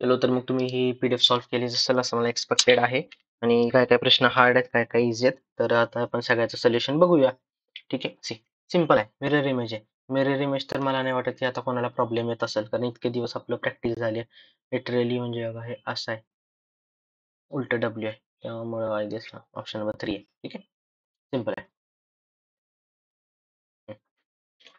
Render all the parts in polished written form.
चलो तर मग तुम्ही ही पीडीएफ सॉल्व्ह केली असेल असं मला एक्सपेक्टेड आहे. आणि काय काय प्रश्न हार्ड आहेत, काय काय इझी आहेत. तर आता आपण सगळ्याचं सोल्युशन बघूया. ठीक आहे. सिम्पल आहे. मिरर इमेज आहे. मिरर इमेज तर मला नाही वाटत की आता कोणाला प्रॉब्लेम येत असेल, कारण इतके दिवस आपलं प्रॅक्टिस झाली आहे. लिटरली म्हणजे बघा हे असं आहे, उलट डब्ल्यू आहे, त्यामुळे आय गेस ऑप्शन नंबर 3 आहे. ठीक आहे. सिम्पल आहे.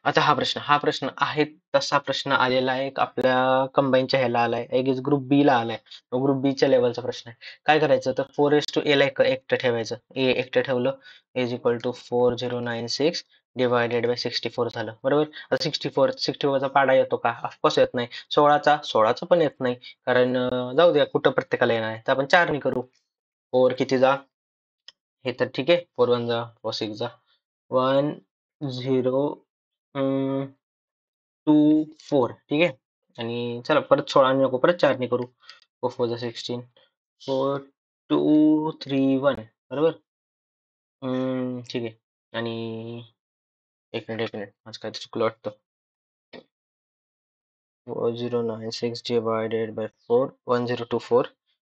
आता हा प्रश्न आहे तसा प्रश्न आलेला आहे आपल्या कंबाईनच्या ह्याला आलाय, आय गेस ग्रुप बी ला आलाय. ग्रुप बी च्या लेवलचा प्रश्न आहे. काय करायचं तर 4:a ला एकटं ठेवायचं. ए एकटं ठेवलं, is equal to 4096 divided by 64 झालं. बरोबर. आता 64 चा पाडा येतो का? ऑफकोर्स येत नाही. 16चा पण येत नाही, कारण जाऊ द्या कुठं प्रत्येकाला येणार आहे, तर आपण 4 ने करू. 4 किती जा, हे तर ठीक आहे. 4 1 जा, 4 6 जा, 1 0 टू 4. ठीक आहे. आणि चला परत 16 ने नको, परत 4 ने करू. 4 4 जा 16, 4 2 3 1. बरोबर. ठीक आहे. आणि एक मिनिट आज काय चुकलं वाटतं. 4096 डिवायडेड बाय 4, 1024.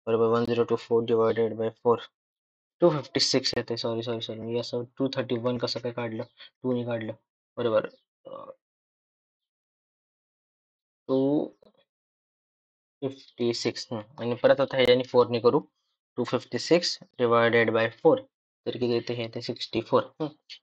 बरोबर. 1024 डिवायडेड बाय 4, 256 येते. सॉरी सॉरी सॉरी, मी असं 231 कसं काय काढलं, 2 ने काढलं. बरोबर. 256. आणि परत आता ह्याने 4 ने करू. 256 डिवायडेड बाय 4, तर किती येते, हे 64.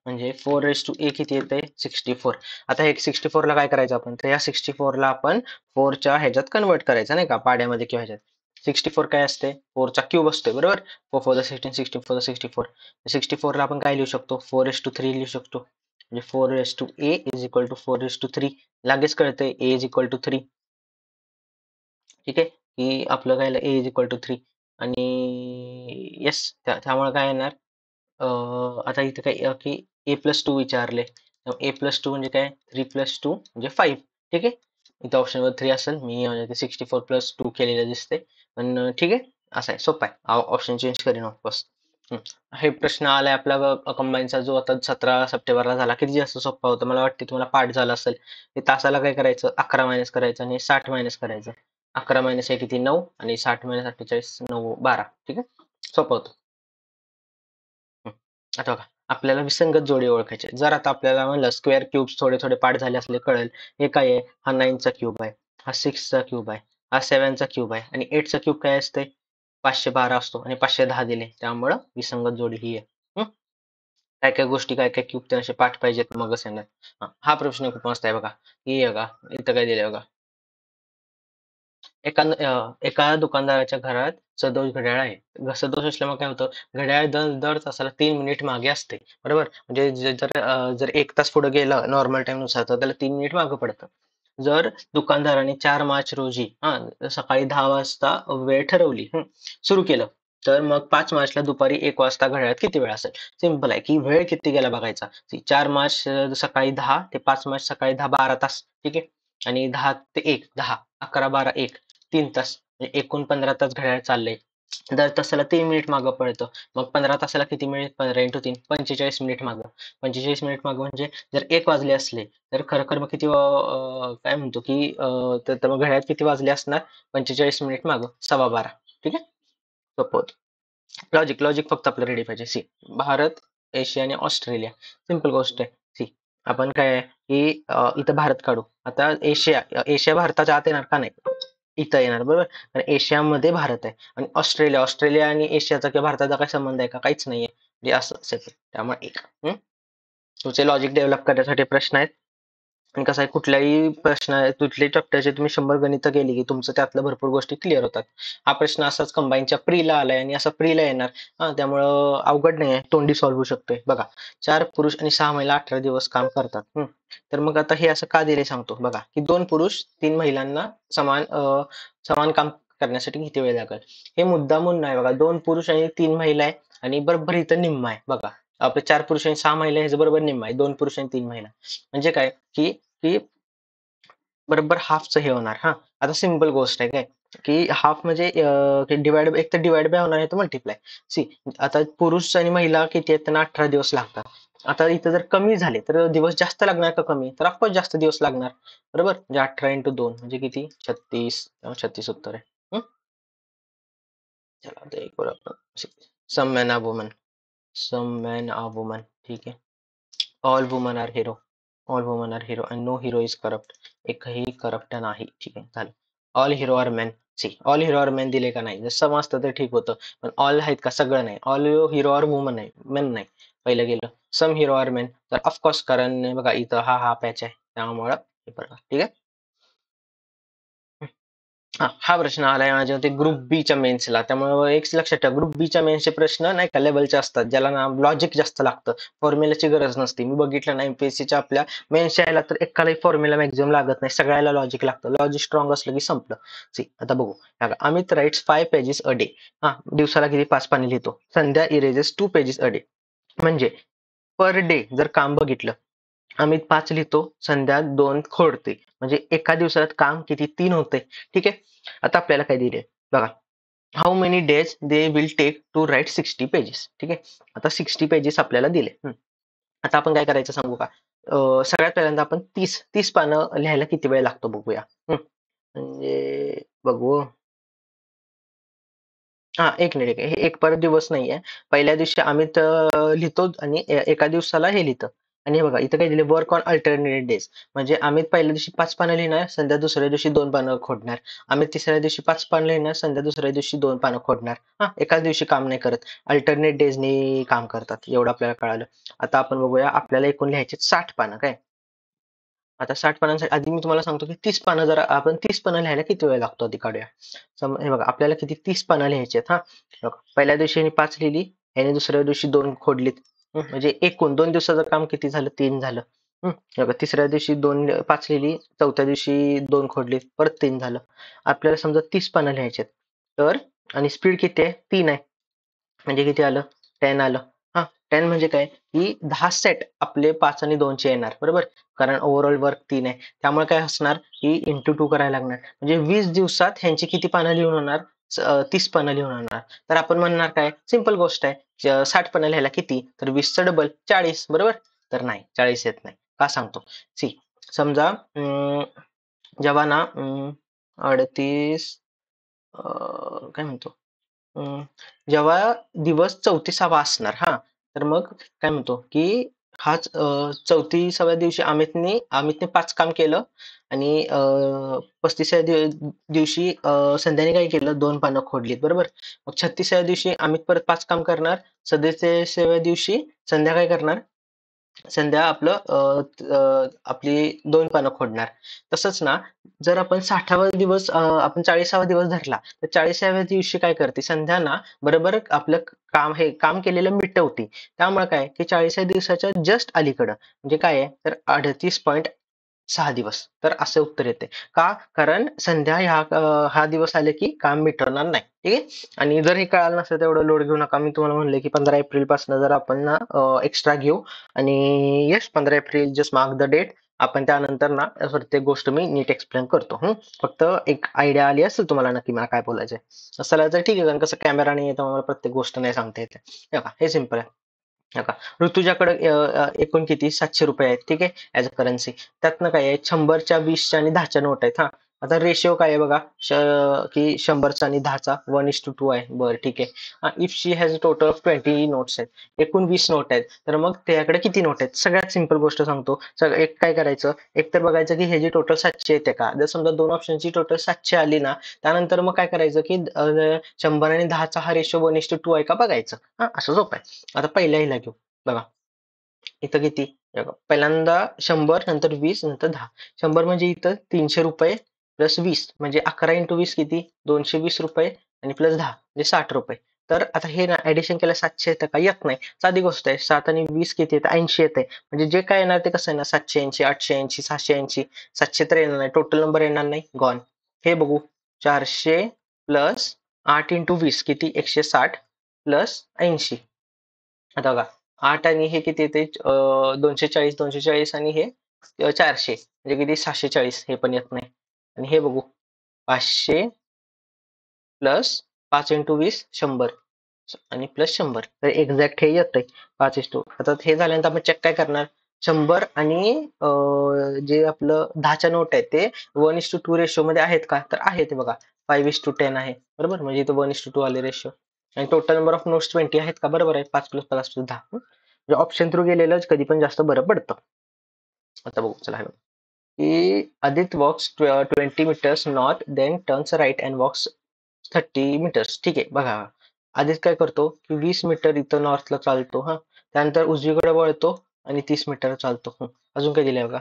म्हणजे 4 किती येते, 64. आता हे 64 ला काय करायचं आपण, तर या 64 ला आपण 4 च्या ह्याच्यात कन्वर्ट करायचं, नाही का, पाड्यामध्ये किंवा ह्याच्यात. 64 काय असते, 4 चा क्यूब असते. बरोबर. 4 4 जा 16, 64 जा 64. 64 ला आपण काय लिहू शकतो, 4:3 लिहू शकतो. म्हणजे 4:a इज इक्वल टू 4:3. लगेच कळतंय a इज इक्वल टू 3. ठीक आहे. की आपलं काय ए इज इक्वल टू 3. आणि येस, त्यामुळे काय येणार, आता इथे काय की a+2 विचारले. a+2 म्हणजे काय, 3+2 म्हणजे 5. ठीक आहे. इथे ऑप्शन वर 3 असेल, मी 64+2 केलेलं दिसते, पण ठीक आहे. असं आहे, सोपं आहे. ऑप्शन चेंज करेन ऑफकोर्स. हे प्रश्न आलाय आपला कंबाईनचा, जो आता 17 सप्टेंबरला झाला. किती जास्त सोपा होता, मला वाटते तुम्हाला पाठ झाला असेल. हे तासाला काय करायचं, 11 मायनस करायचं आणि 60 मायनस करायचं. 11 मायनस हे किती, 9. आणि 60 मायनस 48, 9 12. ठीक आहे. सोपं होतं. आता बघा, आपल्याला विसंगत जोडी ओळखायचे. जर आता आपल्याला म्हणलं स्क्वेअर क्यूब्स थोडे थोडे पाठ झाले असले कळेल. हे काय आहे, हा 9 चा क्यूब आहे, हा 6 चा क्यूब आहे, हा 7 चा क्यूब आहे, आणि 8 चा क्यूब काय असते, 512 असतो, आणि 510 दिले, त्यामुळं विसंगत जोडी ही आहे. काय काय गोष्टी, काय काय क्यूब असे पाठ पाहिजेत मगच येणार. हा प्रश्न खूप मस्त आहे बघा. हे बघा, इथं काय दिलंय बघा. एका दुकानदाराच्या घरात सदोष घड्याळ आहे. सदोष असल्यामुळे काय होतं, घड्याळ दर दर तासाला 3 मिनिट मागे असते. बरोबर. म्हणजे जर 1 तास पुढे गेलं नॉर्मल टाइम नुसार, तर त्याला 3 मिनिट मागे पडतं. जर दुकानदाराने 4 मार्च रोजी सकाळी 10 वाजता वेळ ठरवली, सुरू केलं, तर मग 5 मार्चला दुपारी 1 वाजता घड्याळात किती वेळ असेल. सिंपल आहे की वेळ किती गेला बघायचा. 4 मार्च सकाळी 10 ते 5 मार्च सकाळी 10, 12 तास. ठीक आहे. आणि 10 ते 1, 10, 11, 12, 1, 3 तास. म्हणजे एकूण 15 तास घड्याळ चाललंय. दर तासाला 3 मिनिट मागं पडतं. मग 15 तासाला किती मिनिट, 15 × 3, 45 मिनिट मागं. 45 मिनिट मागं म्हणजे जर 1 वाजले असले, तर खरोखर मग किती काय म्हणतो की तर मग घड्याळात किती वाजले असणार, 45 मिनिट मागं 12:15. ठीक आहे. सोपं होतं. लॉजिक लॉजिक फक्त आपलं रेडी पाहिजे. भारत, एशिया आणि ऑस्ट्रेलिया. सिंपल गोष्ट आहे. आपण काय आहे की इथं भारत काढू. आता एशिया एशिया भारताच्या आत येणार का, नाही, इथं येणार. बरोबर. आणि एशियामध्ये भारत आहे. आणि ऑस्ट्रेलिया ऑस्ट्रेलिया आणि एशियाचा किंवा भारताचा काय संबंध आहे का, काहीच नाहीये. म्हणजे असं सेपरेट, त्यामुळे एक. तुमचे लॉजिक डेव्हलप करण्यासाठी प्रश्न आहेत. आणि कसं आहे, कुठल्याही कुठल्याही चॅप्टरचे तुम्ही 100 गणितं केली की तुमचं त्यातलं भरपूर गोष्टी क्लिअर होतात. हा प्रश्न असाच कंबाईनच्या प्रीला आलाय आणि असा प्रीला येणार. त्यामुळं अवघड नाही आहे, तोंडी सॉल्व्ह होऊ शकतोय. बघा, 4 पुरुष आणि 6 महिला 18 दिवस काम करतात. तर मग आता हे असं का दिले सांगतो बघा, की 2 पुरुष 3 महिलांना समान काम करण्यासाठी किती वेळ लागेल. हे मुद्दामून नाही बघा, 2 पुरुष आणि 3 महिला आहे, आणि बरोबर इथं निम्मा आहे बघा. आपले 4 पुरुष आणि 6 महिला ह्याचं बरोबर निम्मा आहे, 2 पुरुष आणि 3 महिला. म्हणजे काय की की बरोबर हाफचं हे होणार. आता सिंपल गोष्ट आहे काय, की हाफ म्हणजे डिवाइड, एक तर डिवाइड बाय होणार आहे, तर मल्टिप्लाय. सी, आता पुरुष आणि महिला किती आहेत, त्यांना 18 दिवस लागतात. आता इथं जर कमी झाले तर दिवस जास्त लागणार का कमी, तर ऑफकोर्स जास्त दिवस लागणार. बरोबर. म्हणजे 18 × 2 म्हणजे किती, 36. 36 उत्तर आहे. चला आता एक बरोबर. Some man are woman. Some man are woman. ठीक आहे. All woman are hero. All woman are hero and no hero is corrupt. एकही करप्ट नाही. ठीक आहे, झालं. All hero are men. See all hero are men दिले का नाही? जर सम असतं तर ठीक होतं, पण ऑल आहेत का? सगळं नाही. ऑल हिरो आर वुमन आहे, मेन नाही. पहिलं गेलं. सम हिरो आर मेन, तर ऑफकोर्स कारण बघा इथं हा हा पॅच आहे, त्यामुळं हे बघा. ठीक आहे. हा हा प्रश्न आलाय माझ्या ते ग्रुप बीच्या मेन्सला, त्यामुळे एक लक्षात ठेवा, ग्रुप बीच्या मेन्सचे प्रश्न नाही का लेवलचे असतात, ज्याला ना लॉजिक जास्त लागतं, फॉर्म्युलाची गरज नसते. मी बघितलं ना एमपीएससीच्या आपल्या मेन्सच्या यायला तर एकालाही फॉर्म्युला मॅक्झिमम लागत नाही, सगळ्याला लॉजिक लागतं. लॉजिक स्ट्रॉंग असलं की संपलं. सी आता बघू. बघा, Amit writes 5 pages a day. हा, दिवसाला किती? 5 पाने लिहितो. Sandhya erases 2 pages a day. म्हणजे पर डे जर काम बघितलं, अमित 5 लिहितो, संध्या 2 खोडते, म्हणजे एका दिवसात काम किती? 3 होते. ठीक आहे. आता आपल्याला काय दिले बघा, how many days they will take to write 60 pages. ठीक आहे. आता 60 पेजेस आपल्याला दिले. आता आपण काय करायचं सांगू का? सगळ्यात पहिल्यांदा आपण 30 पानं लिहायला किती वेळ लागतो बघूया. म्हणजे बघू. हा, एक मिनिट. हे एक पर दिवस नाहीये. पहिल्या दिवशी अमित लिहितो आणि एका दिवसाला हे लिहितं. आणि हे बघा इथं काय दिले, वर्क ऑन अल्टरनेट डेज. म्हणजे अमित पहिल्या दिवशी 5 पानं लिहिणार, संध्या दुसऱ्या दिवशी 2 पानं खोडणार. अमित तिसऱ्या दिवशी 5 पानं लिहिणार, संध्या दुसऱ्या दिवशी 2 पानं खोडणार. हा, एकाच दिवशी काम नाही करत, अल्टरनेट डेजनी काम करतात, एवढं आपल्याला कळालं. आता आपण बघूया, आपल्याला एकूण लिहायचे 60 पानं काय. आता 60 पानांसाठी आधी मी तुम्हाला सांगतो की 30 पानं, जर आपण 30 पानं लिहायला किती वेळ लागतो आधी काढूया. हे बघा, आपल्याला किती? 30 पानं लिहायची आहेत. हा, बघा, पहिल्या दिवशी यांनी 5 लिहिली, याने दुसऱ्या दिवशी 2 खोडलीत. म्हणजे एकूण 2 दिवसाचं काम किती झालं? 3 झालं. हे बघा, तिसऱ्या दिवशी 5 लिहिली, चौथ्या दिवशी 2 खोडलीत, परत 3 झालं. आपल्याला समजा 30 पानं लिहायची आहेत, तर आणि स्पीड किती आहे? 3 आहे. म्हणजे किती आलं? 10 आलं. हा, 10 म्हणजे काय? की 10 सेट आपले 5 आणि 2 चे येणार, बरोबर. कारण ओव्हरऑल वर्क 3 आहे, त्यामुळे काय असणार की इंटू 2 करायला लागणार. म्हणजे 20 दिवसात ह्यांची किती पानं लिहून होणार? 30 पानं लिहून होणार. तर आपण म्हणणार काय? सिंपल गोष्ट आहे. 60 पानं लिहायला किती? तर 20चं डबल 40, बरोबर. तर नाही, 40 येत नाही. का सांगतो. सी समजा जेव्हा ना 38 काय म्हणतो, अं, जेव्हा दिवस 34वा असणार, हा, तर मग काय म्हणतो की हाच 34व्या दिवशी अमितने 5 काम केलं, आणि 35व्या दिवशी संध्याने काय केलं? 2 पानं खोडलीत, बरोबर. मग 36व्या दिवशी अमित परत 5 काम करणार, 37व्या दिवशी संध्या काय करणार? संध्या आपली 2 पानं खोडणार. तसंच ना, जर आपण 60वा दिवस आपण 40वा दिवस धरला, तर 40व्या दिवशी काय करते संध्या ना, बरोबर आपलं काम केलेलं मिटवते. त्यामुळे काय की 40व्या दिवसाच्या जस्ट अलीकडं म्हणजे काय आहे, तर 38.6 दिवस. तर असं उत्तर येते. का? कारण संध्या हा दिवस आले की काम मिटवणार नाही. ठीक आहे. आणि जर हे कळालं नसतं, तेवढं लोड घेऊ नका. मी तुम्हाला म्हणले की 15 एप्रिल पासून जर आपण ना एक्स्ट्रा घेऊ, आणि yes, 15 April, just mark the date. आपण त्यानंतर ना प्रत्येक गोष्ट मी नीट एक्सप्लेन करतो. फक्त एक आयडिया आली असेल तुम्हाला नक्की मला काय बोलायचंय. असं तर ठीक आहे, कारण कसं कॅमेरा नाही येतं, मला प्रत्येक गोष्ट नाही सांगता येते. हे बघा, हे सिंपल आहे. हे बघा, ऋतुजाकडे एकूण किती? 700 रुपये आहेत. ठीक आहे, ऍज अ करन्सी. त्यातनं काय आहे, 100च्या, 20च्या आणि 10च्या नोट आहेत. हा, आता रेशिओ काय आहे बघा, की 100चा आणि 10चा 1:2 आहे. बरं, ठीक आहे. If she has total of 20 notes आहेत, एकूण 20 नोट आहेत, तर मग त्याकडे किती नोट आहेत? सगळ्यात सिंपल गोष्ट सांगतो. एक काय करायचं, एक तर बघायचं की ह्याची टोटल 700 येते का. जर समजा 2 ऑप्शनची टोटल 700 आली ना, त्यानंतर मग काय करायचं की 100 आणि 10चा हा रेशो 1:2 आहे का बघायचं. हा, असं सोपं आहे. आता पहिल्या हिला घेऊ. बघा, इथं किती? हे बघा, पहिल्यांदा 100, नंतर 20, नंतर 10. 100 म्हणजे इथं 300 रुपये प्लस 20, म्हणजे 11 × 20 किती? 220 रुपये, आणि प्लस 10 म्हणजे 60 रुपये. तर आता हे ना ऍडिशन केलं, 700 येतं का? येत नाही. साधी गोष्ट आहे. 7 आणि 20 किती येतं? 80 येते. म्हणजे जे काय येणार ते कसं आहे ना, 780, 880, 680. 700 तर येणार नाही, टोटल नंबर येणार नाही, गॉन. हे बघू, 400 प्लस 8 × 20 किती? 160 प्लस 80. आता बघा, 8 आणि हे किती येते? 240, 240 आणि हे 400, म्हणजे किती? 640. हे पण येत नाही. आणि हे बघू, 500 प्लस 5 × 20 100, आणि प्लस 100, तर एक्झॅक्ट हे येतंय 5:2. आता हे झाल्यानंतर आपण चेक काय करणार? 100 आणि जे आपलं 10च्या नोट आहे ते 1:2 रेशो मध्ये आहेत का, तर आहे ते बघा. 5:10 आहे, बरोबर. म्हणजे इथं 1:2 आले रेशो. आणि टोटल नंबर ऑफ नोट्स 20 आहेत का, बरोबर आहे. 5+5+10. म्हणजे ऑप्शन थ्रू गेलेलं कधी पण जास्त बरं पडतं. आता बघू चला हे बघा. की Adit walks 20 metres north, then turns right and walks 30 metres. ठीक आहे बघा. आदित काय करतो की 20 मीटर इथं नॉर्थला चालतो, हा. त्यानंतर उजवीकडे वळतो आणि 30 मीटर चालतो. अजून काय दिलंय बघा.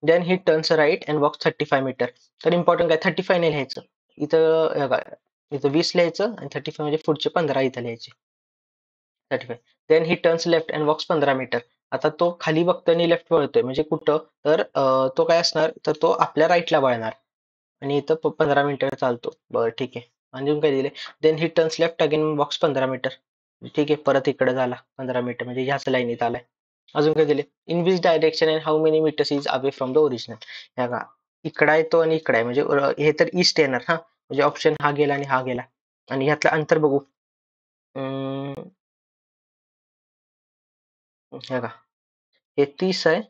Then he turns right and walk 35 metre. तर इम्पॉर्टंट काय, 35 नाही लिहायचं इथं, हे बघा. इथं 20 लिहायचं आणि 35 म्हणजे पुढचे 15 इथं लिहायचे. 35. Then he turns left and walks 15 metre. आता तो खाली बघतोय आणि लेफ्ट वळतोय म्हणजे कुठं, तर तो काय असणार, तर तो आपल्या राईटला वळणार. आणि इथं 15 मीटर चालतो. बरं ठीक आहे. अजून काय दिले. Then he turns left again walks 15 metre. ठीक आहे, परत इकडे झाला 15 मीटर म्हणजे ह्याच लाईनीत आलाय. अजून काय दिले. In which direction and how many metres is away from the original. ह्या का, इकडं आहे तो आणि इकडे आहे म्हणजे हे तर ईस्ट येणार, हा. म्हणजे ऑप्शन हा गेला आणि हा गेला. आणि ह्यातलं अंतर बघू. अं, हे का, हे 30 आहे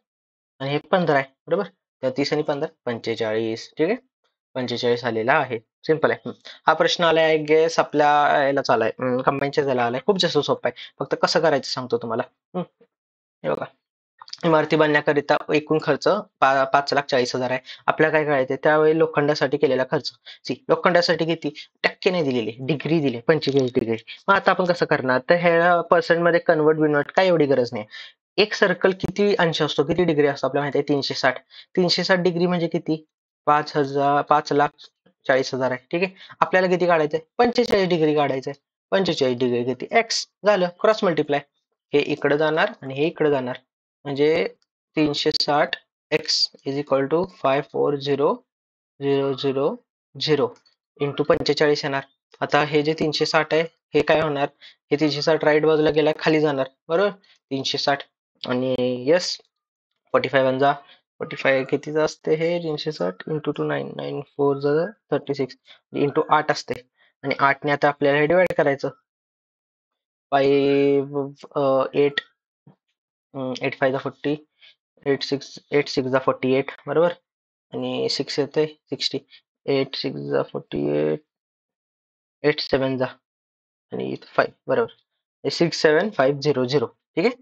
आणि हे 15 आहे, बरोबर. तर 30 आणि 15 45. ठीक आहे. 45 आलेला आहे. सिंपल आहे. हा प्रश्न आलाय आय गेस आपल्या याला आलाय, कंबाईनच्या याला आलाय. खूप जास्त सोपा आहे. फक्त कसं करायचं सांगतो तुम्हाला. हम्म, हे बघा. इमारती बांधण्याकरिता एकूण खर्च 5,40,000 आहे. आपल्याला काय करायचंय, त्यावेळी लोखंडासाठी केलेला खर्च. लोखंडासाठी किती टक्के नाही दिलेले, डिग्री दिले 45 डिग्री. मग आता आपण कसं करणार, तर ह्या पर्सेंट मध्ये कन्वर्ट बिन्वर्ट काय एवढी गरज नाही. एक सर्कल किती अंश असतो, किती डिग्री असतो आपल्याला माहिती आहे, 360. 360 डिग्री म्हणजे किती, 5,40,000 आहे. ठीक आहे. आपल्याला किती काढायचंय, 45 डिग्री काढायचंय. 45 डिग्री किती, एक्स झालं, क्रॉस मल्टिप्लाय. हे इकडे जाणार आणि हे इकडे जाणार. म्हणजे 360 X is equal to 540,000 into 45 येणार. आता हे जे 360 आहे, हे काय होणार, हे 360 राईट बाजूला गेला खाली जाणार, बरोबर. 360 आणि यस 45 जा. 45 कितीचं असते हे, 360 इंटू 2 9 9 4 36 इंटू 8 असते. आणि 8ने आता आपल्याला हे डिवाइड करायचं. 5 8 5 40, 8 6 48, बरोबर. आणि 6 येते 60. 8 6 48, 8 7 आणि 5, बरोबर. 67500. ठीक आहे.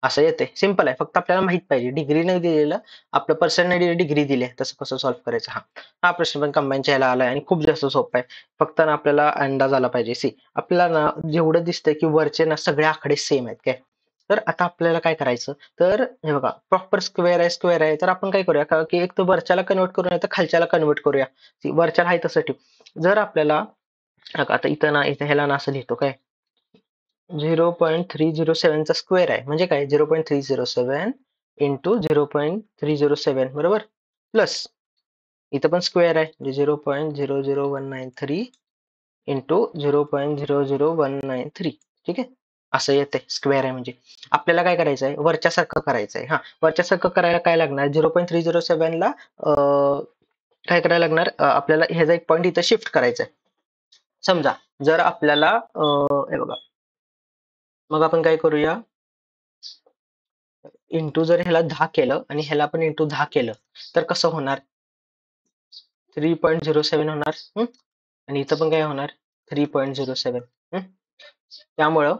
असं येते. सिंपल आहे. फक्त आपल्याला माहित पाहिजे, डिग्री नाही दिलेलं, आपलं पर्सेंट नाही डिग्री दिली आहे, तसं कसं सॉल्व्ह करायचं. हा हा प्रश्न पण कंबाईनच्या ह्याला आलाय आणि खूप जास्त सोपा आहे. फक्त ना आपल्याला अंदाज आला पाहिजे. आपल्याला ना जेवढं दिसतंय की वरचे ना सगळे आकडे सेम आहेत काय, तर आता आपल्याला काय करायचं, तर हे बघा प्रॉपर स्क्वेअर आहे, स्क्वेअर आहे, तर आपण काय करूया की एक तर वरच्याला कन्वर्ट करूया, तर खालच्याला कन्वर्ट करूया. वरच्याला आहे तसं ठेवू. जर आपल्याला आता इथं ना, इथं ह्याला ना असं लिहितो काय, 0.307 चा स्क्वेअर आहे म्हणजे काय, 0.307 इंटू 0.307, बरोबर. प्लस इथं पण स्क्वेअर आहे म्हणजे 0.00193 इंटू 0.00193. ठीक आहे. असं येते, स्क्वेअर आहे म्हणजे. आपल्याला काय करायचं आहे, वरच्यासारखं करायचं आहे. हा, वरच्यासारखं करायला काय लागणार, 0.307 ला काय करायला लागणार, आपल्याला ह्याचा एक पॉईंट इथं शिफ्ट करायचा आहे. समजा जर आपल्याला हे बघा, मग आपण काय करूया, इंटू जर ह्याला 10 केलं आणि ह्याला पण इंटू 10 केलं, तर कसं होणार, 3.07 होणार. आणि इथं पण काय होणार, 3.07. त्यामुळं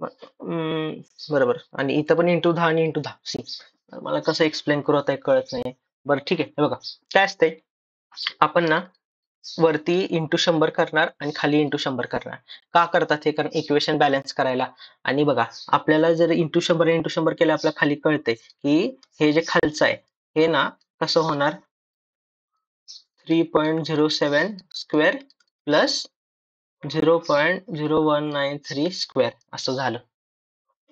बरोबर. आणि इथं पण इंटू 10 आणि इंटू 10. मला कसं एक्सप्लेन करू आता हे कळत नाही. बरं ठीक आहे. हे बघा काय असतंय, आपण ना वरती इंटू 100 करणार आणि खाली इंटू 100 करणार. का करतात हे, कारण इक्वेशन बॅलन्स करायला. आणि बघा, आपल्याला जर इंटू 100 इंटू 100 केलं, आपल्याला खाली कळते की हे जे खालचं आहे हे ना कसं होणार, 3.07 स्क्वेअर प्लस 0.0193 स्क्वेअर असं झालं.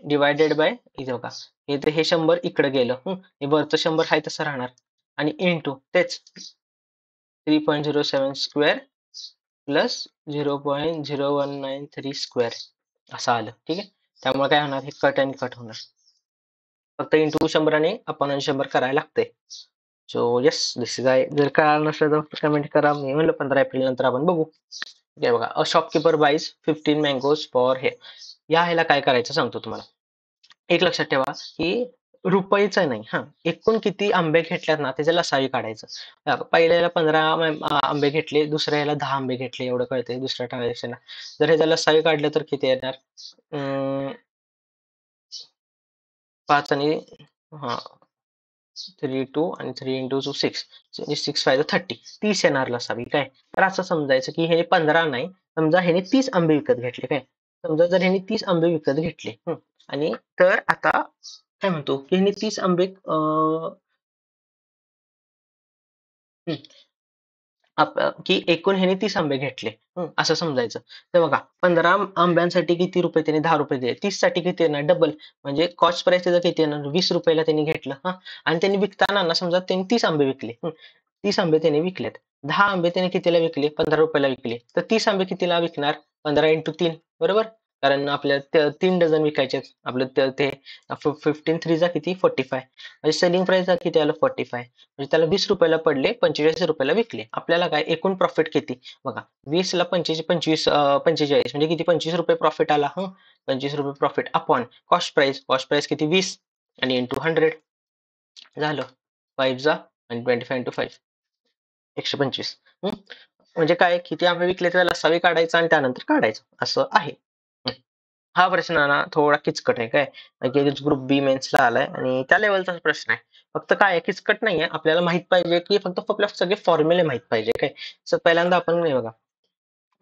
डिवायडेड बाय इथे बघा, इथे हे 100 इकडे गेलं, हे वरचं 100 आहे तसं राहणार. आणि इंटू तेच 3.07 स्क्वेअर प्लस 0.0193 स्क्वेअर असं आलं. ठीक आहे. त्यामुळे काय होणार, हे कट आणि कट होणार. फक्त इंटू 100 आणि अपॉन 100 करायला लागते. So yes, this is I. जर कळालं नसलं तर कमेंट करा. मी म्हणलं 15 एप्रिल नंतर आपण बघू. ठीक आहे बघा, अ शॉपकीपर बाईज 15 मँगोज फॉर हे. या ह्याला काय करायचं सांगतो तुम्हाला. एक लक्षात ठेवा की रुपयेचं नाही हा, एकूण किती आंबे घेतल्यात ना त्याच्या लसावी काढायचं. पहिल्याला 15 आंबे घेतले, दुसऱ्या याला 10 आंबे घेतले एवढं कळतंय दुसऱ्या ट्रान्झॅक्शनला. जर ह्याच्या लसावी काढलं तर किती येणार? 5 आणि हा 3 आणि 3 into 2 6 म्हणजे 6 5 30 30 येणार लसावी काय. तर असं समजायचं की हे 15 नाही, समजा ह्याने 30 आंबे विकत घेतले काय. समजा जर ह्याने 30 आंबे विकत घेतले आणि तर आता काय म्हणतो की ह्याने 30 आंबे हं, की एकूण ह्याने 30 आंबे घेतले. असं समजायचं. तर बघा 15 आंब्यांसाठी किती रुपये त्याने 10 रुपये दिले. 30 साठी किती येणार डबल म्हणजे कॉस्ट प्राइस त्याचं किती येणार 20 रुपयाला त्यांनी घेतलं आणि त्यांनी विकताना ना समजा त्यांनी 30 आंबे विकले. 30 आंबे त्याने विकलेत. 10 आंबे त्याने कितीला विकले? 15 रुपयाला विकले. तर 30 आंबे कितीला विकणार? 15 into 3 बरोबर? कारण आपल्या 3 डझन विकायचे आपलं ते 15 3 जा किती 45 म्हणजे सेलिंग प्राइस किती आलं 45 म्हणजे त्याला 20 रुपयाला पडले 45 रुपयाला विकले. आपल्याला काय एकूण प्रॉफिट किती? बघा 20 ला 45 म्हणजे किती 25 रुपये प्रॉफिट आला 25 रुपये प्रॉफिट अपॉन कॉस्ट प्राइस किती 20 आणि इंटू 100 झालं 5 जा आणि 25 into 5 125 म्हणजे काय किती आंबे विकले त्याला लसावी काढायचा आणि त्यानंतर काढायचं असं आहे. हा प्रश्न ना थोडा किचकट आहे काय ग्रुप बी मेन्सला आलाय आणि त्या लेवलचाच प्रश्न आहे. फक्त काय आहे किचकट नाहीये आपल्याला माहित पाहिजे की फक्त आपल्याला सगळे फॉर्म्युले माहित पाहिजे काय. पहिल्यांदा आपण नाही बघा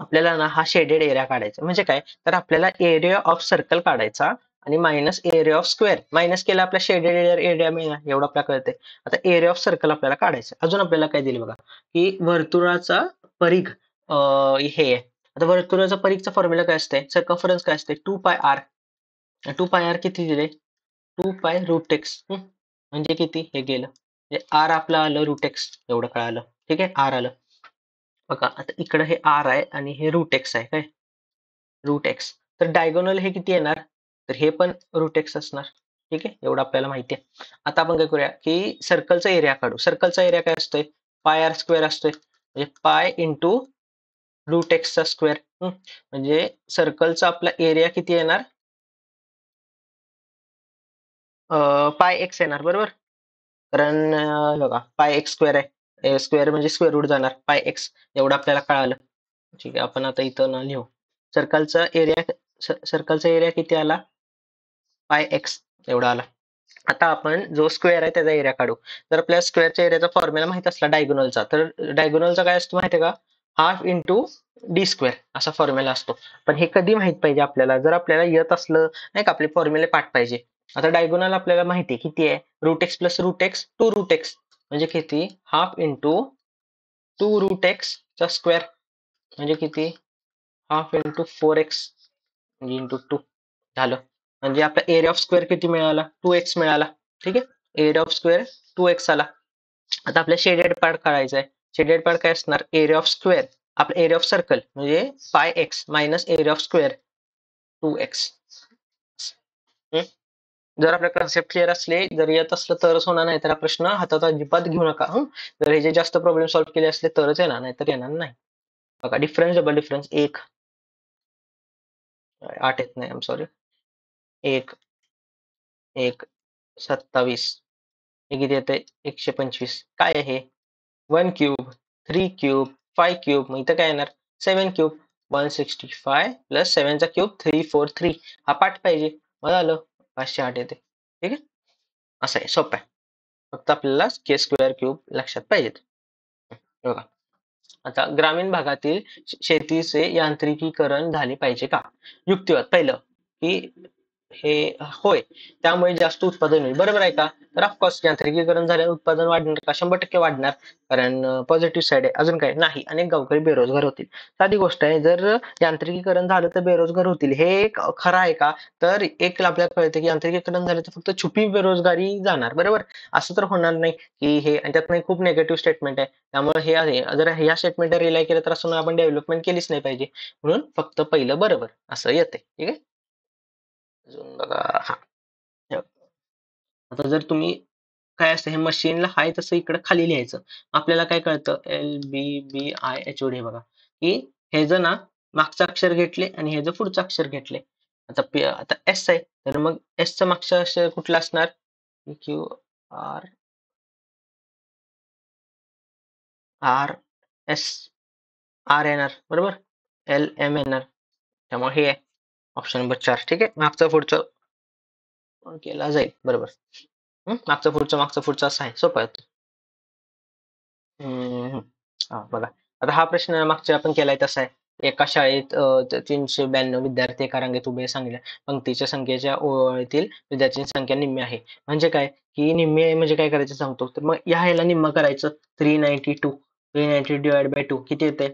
आपल्याला ना हा शेडेड एरिया काढायचा म्हणजे काय तर आपल्याला एरिया ऑफ सर्कल काढायचा आणि minus area of square minus केला आपल्या शेडेड एरिया मिळणार एवढं आपल्याला कळतंय. आता एरिया ऑफ सर्कल आपल्याला काढायचं अजून आपल्याला काय दिलं बघा की वर्तुळाचा परिघ हे आहे. आता वर्तुळाचा परिघचा फॉर्म्युला काय असते सर्कम्फरन्स काय असते 2πr. 2πr किती दिले 2π√x म्हणजे किती हे गेलं म्हणजे आर आपलं आलं √x एवढं कळालं ठीक आहे आर आलं. बघा आता इकडं हे आर आहे आणि हे √x आहे काय √x तर डायगोनल हे किती येणार तर हे पण √x असणार ठीक आहे एवढं आपल्याला माहिती आहे. आता आपण काय करूया की सर्कलचा एरिया काढू सर्कलचा एरिया काय असतोय पाय स्क्वेअर असतोय म्हणजे पाय इंटू √x चा स्क्वेअर म्हणजे सर्कलचा आपला एरिया किती येणार पाय एक्स येणार बरोबर कारण बघा पाय एक्स स्क्वेअर आहे स्क्वेअर म्हणजे स्क्वेअर रूट जाणार पाय एक्स एवढं आपल्याला कळालं. ठीक आहे आपण आता इथं ना लिहू सर्कलचा एरिया सर्कलचा एरिया किती आला पाय एक्स एवढा आला. आता आपण जो स्क्वेअर आहे त्याचा एरिया काढू जर आपल्याला स्क्वेअरच्या एरियाचा फॉर्म्युला माहित असला डायगोनलचा तर डायगोनलचा काय असतो माहिती आहे का हाफ इंटू डी स्क्वेअर असा फॉर्म्युला असतो. पण हे कधी माहित पाहिजे आपल्याला जर आपल्याला येत असलं नाही का आपले फॉर्म्युले पाठ पाहिजे. आता डायगोनल आपल्याला माहिती आहे किती आहे √x प्लस √x 2√x म्हणजे किती हाफ इंटू 2√x चा स्क्वेअर म्हणजे किती हाफ इंटू 4x म्हणजे इंटू 2 झालं. म्हणजे आपला एरिया ऑफ स्क्वेअर किती मिळाला 2x मिळाला ठीक आहे एरिया ऑफ स्क्वेअर 2x आला. आता आपल्या शेडेड पार्ट काढायचा आहे शेडेड पार्ट काय असणार एरिया ऑफ स्क्वेअर आपला एरिया ऑफ सर्कल म्हणजे पाय x minus area of square 2x. जर आपल्या कन्सेप्ट क्लिअर असले जर येत असलं तरच होणार नाही तर हा प्रश्न हातात अजिबात घेऊ नका जर हे जे जास्त प्रॉब्लेम सॉल्व्ह केले असले तरच येणार नाही तर येणार नाही. बघा डिफरन्स डबल डिफरन्स 8 येत नाही आय एम सॉरी 1 1 27 हे किती येते 125 काय आहे 1 क्यूब 3 क्यूब 5 क्यूब मग इथं काय येणार 7 क्यूब 165 प्लस 7 चा क्यूब 343 हा पाठ पाहिजे मग झालं 508 येते ठीक आहे असं आहे सोपं आहे. फक्त आपल्याला के स्क्वेअर क्यूब लक्षात पाहिजेत. बघा आता ग्रामीण भागातील शेतीचे यांत्रिकीकरण झाले पाहिजे का युक्तिवाद पहिलं की हे होय त्यामुळे जास्त उत्पादन होईल बरोबर आहे का तर ऑफकोर्स यांत्रिकीकरण झाल्याने उत्पादन वाढणार का 100% वाढणार कारण पॉझिटिव्ह साईड आहे. अजून काय नाही अनेक गावकरी बेरोजगार होतील साधी गोष्ट आहे जर यांत्रिकीकरण झालं तर बेरोजगार होतील हे एक खरं आहे का तर एक आपल्याला कळतं की यांत्रिकीकरण झालं तर फक्त छुपी बेरोजगारी जाणार बरोबर असं तर होणार नाही की हे आणि त्यात खूप निगेटिव्ह स्टेटमेंट आहे त्यामुळे हे आहे जर ह्या स्टेटमेंट रिलाय केलं तर असं आपण डेव्हलपमेंट केलीच नाही पाहिजे म्हणून फक्त पहिलं बरोबर असं येते ठीक आहे. अजून बघा हा आता जर तुम्ही काय असतं हे मशीनला हाय तसं इकडे खाली लिहायचं आपल्याला काय कळतं LBBIH बघा की हे जर ना मागचं अक्षर घेतले आणि हे जर पुढचं अक्षर घेतले आता आता एस आहे तर मग एसचं मागचं अक्षर कुठलं असणार Q R R S R येणार बरोबर, एल एम येणार, त्यामुळे हे आहे ऑप्शन नंबर 4. ठीक आहे, मागचं पुढचं केला जाईल बरोबर. मागचं पुढचं असं आहे, सोपं आहे. हम्म. हा बघा, आता हा प्रश्न मागच्या आपण केलाय तसा आहे. एका शाळेत 392 विद्यार्थी एका रांगेत उभे सांगल्या पंक्तीच्या संख्येच्या ओळीतील विद्यार्थ्यांची संख्या निम्मी आहे. म्हणजे काय, की निम्मी आहे म्हणजे काय करायचं सांगतो. तर मग ह्याला निम्म करायचं. 392 डिवाइड बाय 2 किती येते,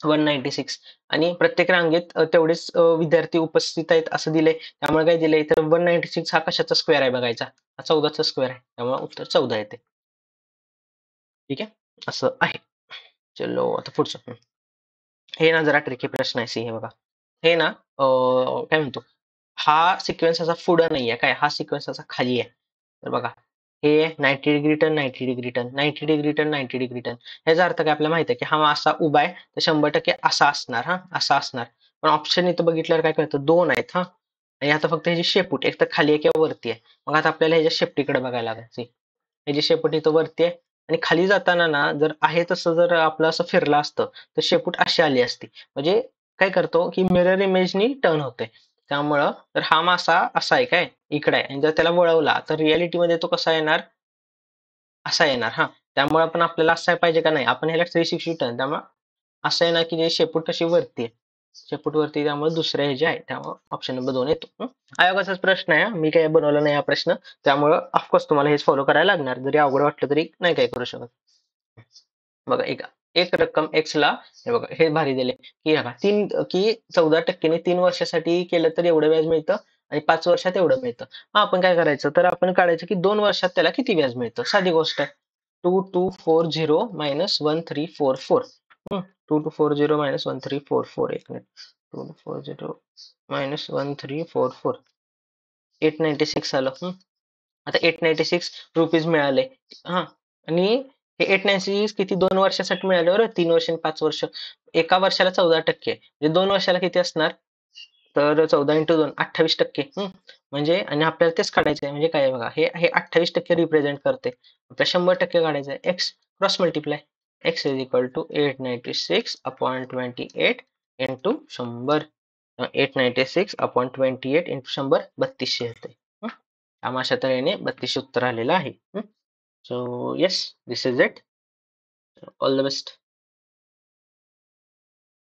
196. आणि प्रत्येक रांगेत तेवढेच विद्यार्थी उपस्थित आहेत असं दिलंय. त्यामुळे काय दिलंय, तर 196 हा कशाचा स्क्वेअर आहे बघायचा. हा 14चा स्क्वेअर आहे, त्यामुळे उत्तर 14 येते. ठीक आहे, असं आहे. चलो आता पुढचं. हे ना जरा ट्रिकी प्रश्न आहे. सी हे बघा, हे ना काय म्हणतो, हा सिक्वेन्स असा पुढं नाहीये काय, हा सिक्वेन्स असा खाली आहे. तर बघा, हे 90 degree turn 90 degree turn 90 degree turn 90 degree turn, ह्याचा अर्थ काय आपल्याला माहिती आहे, की हा असा उभा आहे तर 100% असा असणार, हा असा असणार. पण ऑप्शन इथं बघितल्यावर काय कळतं, दोन आहेत हा. आणि आता फक्त ह्याची शेपूट एक तर खाली आहे किंवा वरती आहे. मग आता आपल्याला ह्याच्या शेपटीकडे बघायला लागायची. ह्याची शेपूट इथं वरती आहे, आणि खाली जाताना ना जर आहे तसं जर आपलं असं फिरलं असतं तर शेपूट अशी आली असती. म्हणजे काय करतो, की मिरर इमेजनी टर्न होते. त्यामुळं तर हा मासा असा आहे काय, इकडे आहे, आणि जर त्याला वळवला तर रियालिटीमध्ये तो कसा येणार, असा येणार हा. त्यामुळे आपण आपल्याला असं पाहिजे का नाही, आपण ह्याला 360 टर्न, त्यामुळे असं आहे ना, की जे शेपूट कशी वरती आहे, शेपूट वरती, त्यामुळे दुसऱ्या ह्याचे आहे, त्यामुळे ऑप्शन नंबर 2 येतो. आयोगाचाच प्रश्न आहे मी काही बनवलं नाही हा प्रश्न. त्यामुळं ऑफकोर्स तुम्हाला हेच फॉलो करायला लागणार, जरी अवघड वाटलं तरी नाही काय करू शकत. बघा, एक एक रक्कम एक्स ला, हे बघा हे भारी दिले, की बघा तीन, की 14% 3 वर्षासाठी केलं तर एवढं व्याज मिळतं, आणि 5 वर्षात एवढं मिळतं. मग आपण काय करायचं, तर आपण काढायचं की 2 वर्षात त्याला किती व्याज मिळतं. साधी गोष्ट आहे. 2240 मायनस 1344. 2240 मायनस 1344, एक मिनिट. 2240 मायनस 1344, 896 आलं. आता 896 रुपीज मिळाले. हा, आणि हे 896 किती, 2 वर्षासाठी मिळाले बरोबर, 3 वर्ष आणि 5 वर्ष. एका वर्षाला 14%, म्हणजे 2 वर्षाला किती असणार, तर 14 × 2 28%. म्हणजे, आणि आपल्याला तेच काढायचं आहे, म्हणजे काय आहे बघा, हे हे 28% रिप्रेझेंट करते. आपल्याला 100% काढायचं आहे. X cross multiply, X is equal to 896/28 into 100. 896/28 into 100 3200 येते. आम्हा अशा तऱ्हेने 3200 उत्तर आलेलं आहे. So yes, this is it. All the best.